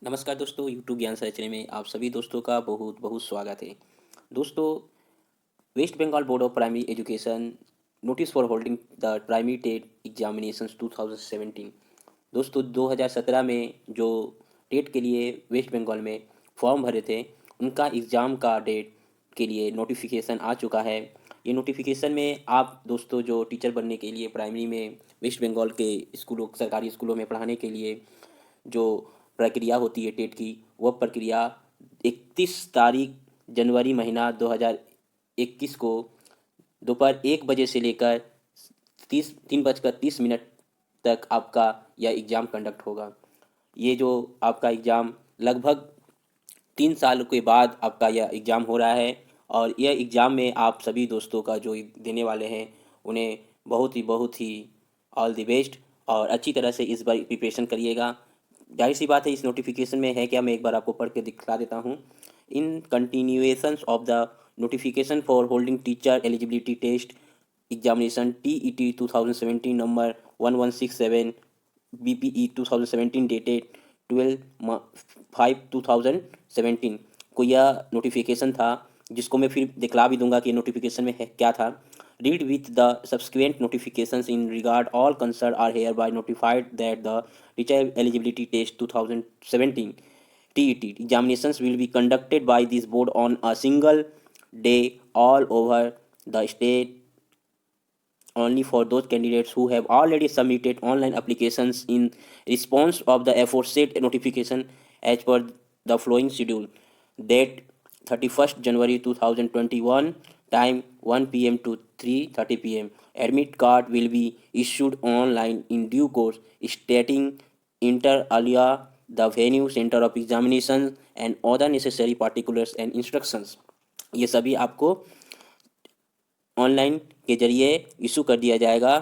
नमस्कार दोस्तों, यूट्यूब ज्ञान संरचना में आप सभी दोस्तों का बहुत बहुत स्वागत है। दोस्तों, West Bengal board of primary education notice for holding the primary TET examinations 2017। दोस्तों, 2017 में जो टेट के लिए वेस्ट बंगाल में फॉर्म भरे थे, उनका एग्ज़ाम का डेट के लिए नोटिफिकेशन आ चुका है। ये नोटिफिकेशन में आप दोस्तों जो टीचर बनने के लिए प्राइमरी में वेस्ट बंगाल के स्कूलों सरकारी स्कूलों में पढ़ाने के लिए जो प्रक्रिया होती है टेट की, वह प्रक्रिया 31 तारीख जनवरी महीना 2021 को दोपहर 1 बजे से लेकर 3:30 तक आपका यह एग्ज़ाम कंडक्ट होगा। ये जो आपका एग्ज़ाम लगभग 3 साल के बाद आपका यह एग्ज़ाम हो रहा है, और यह एग्ज़ाम में आप सभी दोस्तों का जो देने वाले हैं, उन्हें बहुत ही ऑल द बेस्ट, और अच्छी तरह से इस बार प्रिपरेशन करिएगा। जाहिर सी बात है, इस नोटिफिकेशन में है क्या, मैं एक बार आपको पढ़ के दिखला देता हूँ। In continuation of the notification for holding teacher eligibility test examination TET 2017 number 1167 BPE 2017 dated 12/5/2017 को यह नोटिफिकेशन था, जिसको मैं फिर दिखला भी दूंगा कि नोटिफिकेशन में है क्या था। Read with the subsequent notifications in regard, all concerned are hereby notified that the teacher eligibility test 2017 TET examinations will be conducted by this board on a single day all over the state, only for those candidates who have already submitted online applications in response of the aforesaid notification as per the following schedule. Date 31st January 2021, time 1 p.m. to 3:30 p.m. Admit card will be issued online in due course, stating inter alia the venue, center of examination and other necessary particulars and instructions. ये सभी आपको online के ज़रिए issue कर दिया जाएगा,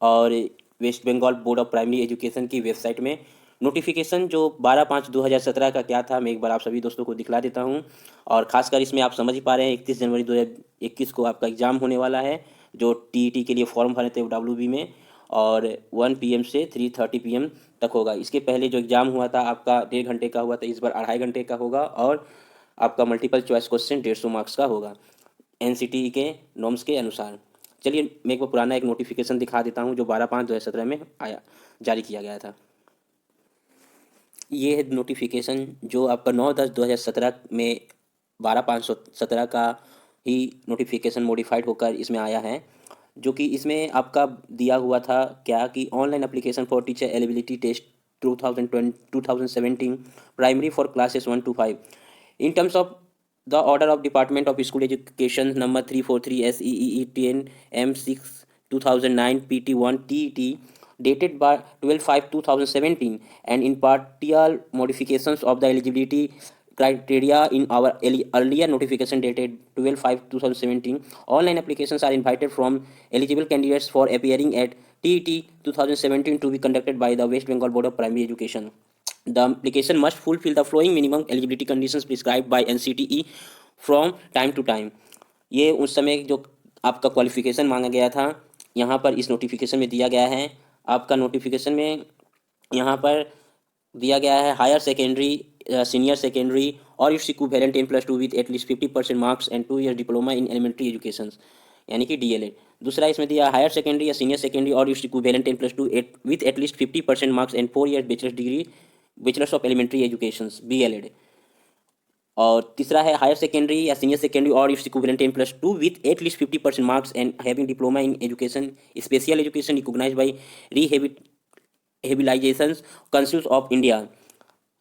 और West Bengal board of primary education की वेबसाइट में नोटिफिकेशन जो 12/5/2017 का क्या था, मैं एक बार आप सभी दोस्तों को दिखला देता हूं। और ख़ासकर इसमें आप समझ ही पा रहे हैं, 31 जनवरी 2021 को आपका एग्ज़ाम होने वाला है, जो TET के लिए फॉर्म भरे थे WB में, और 1 PM से 3:30 PM तक होगा। इसके पहले जो एग्ज़ाम हुआ था आपका 1.5 घंटे का हुआ था, इस बार 2.5 घंटे का होगा, और आपका मल्टीपल चॉइस क्वेश्चन 150 मार्क्स का होगा NCTE के नॉर्म्स के अनुसार। चलिए, मैं एक बार पुराना एक नोटिफिकेशन दिखा देता हूँ जो 12/5/2017 में आया, जारी किया गया था। ये है नोटिफिकेशन जो आपका 9/10/2017 में 12/5/17 का ही नोटिफिकेशन मॉडिफाइड होकर इसमें आया है, जो कि इसमें आपका दिया हुआ था क्या कि online application for teacher eligibility test 2017 primary for classes 1 to 5 in terms of the order of Department of School Education number 343 SEE 10 M6 2009 PT1 TET dated by 12/5/2017, and in partial modifications of the eligibility criteria in our earlier notification dated 12/5/2017. Online applications are invited from eligible candidates for appearing at TET 2017 to be conducted by the West Bengal Board of Primary Education. The application must fulfill the following minimum eligibility conditions prescribed by NCTE from time to time. ये उस समय जो आपका qualification मांगा गया था, यहाँ पर इस नोटिफिकेशन में दिया गया है। आपका नोटिफिकेशन में यहाँ पर दिया गया है हायर सेकेंडरी, सीनियर सेकेंडरी और it's equivalent 10+2 with at least 50% marks and 2 year diploma in elementary education, यानी कि DLED। दूसरा इसमें दिया हायर सेकेंडरी या सीनियर सेकेंडरी और it's equivalent 10+2 with at least 50% marks and 4 year bachelor degree, bachelors of elementary education BLED। और तीसरा है हायर सेकेंडरी या सीनियर सेकेंडरी और it's equivalent 10+2 with at least 50% marks and having diploma in education special education recognised by rehabilitation council of India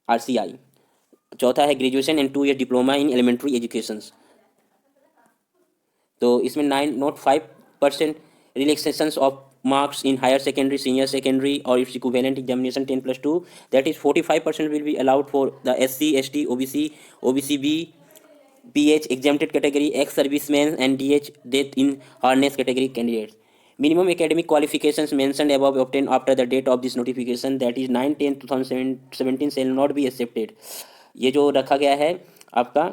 RCI। चौथा है graduation and 2 year diploma in elementary education. तो इसमें 9.5% relaxation of marks in higher secondary, senior secondary or its equivalent examination 10+2, that is 45% will be allowed for the SC, ST, OBC, OBCB, PH exempted category, ex-servicemen and DH death in harness category candidates. Minimum academic qualifications mentioned above obtained after the date of this notification, that is 9/10/2017 shall not be accepted. ये जो रखा गया है आपका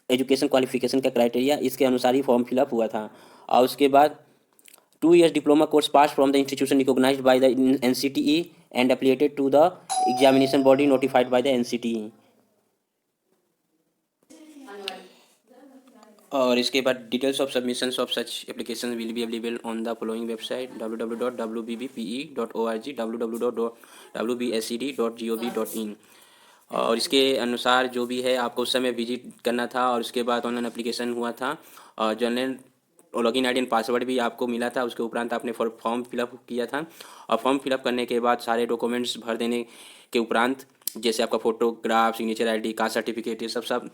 education qualification का criteria, इसके अनुसार ही form fill up हुआ था। और उसके बाद 2 years diploma course passed from the institution recognized by the NCTE and affiliated to the examination body notified by the NCTE। और इसके बाद details of submissions of such application will be available on the following website www.wbbpe.org, www.wbscd.gov.in। और इसके अनुसार जो भी है आपको उस समय विजिट करना था और उसके बाद ऑनलाइन एप्लीकेशन हुआ था और general login ID and password भी आपको मिला था। उसके उपरांत आपने फॉर्म फिलअप किया था और फॉर्म फिलअप करने के बाद सारे डॉक्यूमेंट्स भर देने के उपरांत जैसे आपका photograph, signature ID, caste certificate, ये सब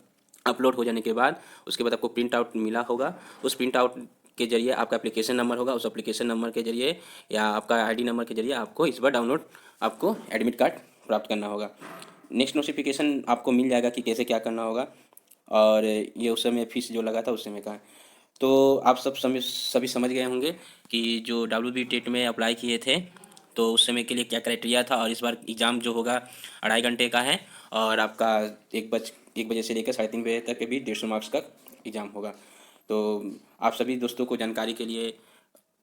अपलोड हो जाने के बाद उसके बाद आपको प्रिंट आउट मिला होगा। उस प्रिंट आउट के जरिए आपका एप्लीकेशन नंबर होगा, उस एप्लीकेशन नंबर के जरिए या आपका आईडी नंबर के जरिए आपको इस बार डाउनलोड आपको एडमिट कार्ड प्राप्त करना होगा। नेक्स्ट नोटिफिकेशन आपको मिल जाएगा कि कैसे क्या करना होगा और ये उस समय फीस जो लगा था उस समय का। तो आप सभी समझ गए होंगे कि जो WB टेट में अप्लाई किए थे तो उस समय के लिए क्या क्राइटेरिया था। और इस बार एग्ज़ाम जो होगा 2.5 घंटे का है और आपका 1 बजे से लेकर 3:30 बजे तक के भी 150 मार्क्स का एग्ज़ाम होगा। तो आप सभी दोस्तों को जानकारी के लिए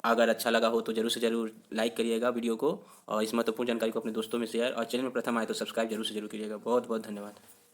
अगर अच्छा लगा हो तो ज़रूर से ज़रूर लाइक करिएगा वीडियो को और इस महत्वपूर्ण जानकारी को अपने दोस्तों में शेयर और चैनल में प्रथम आए तो सब्सक्राइब जरूर से ज़रूर करिएगा। बहुत बहुत धन्यवाद।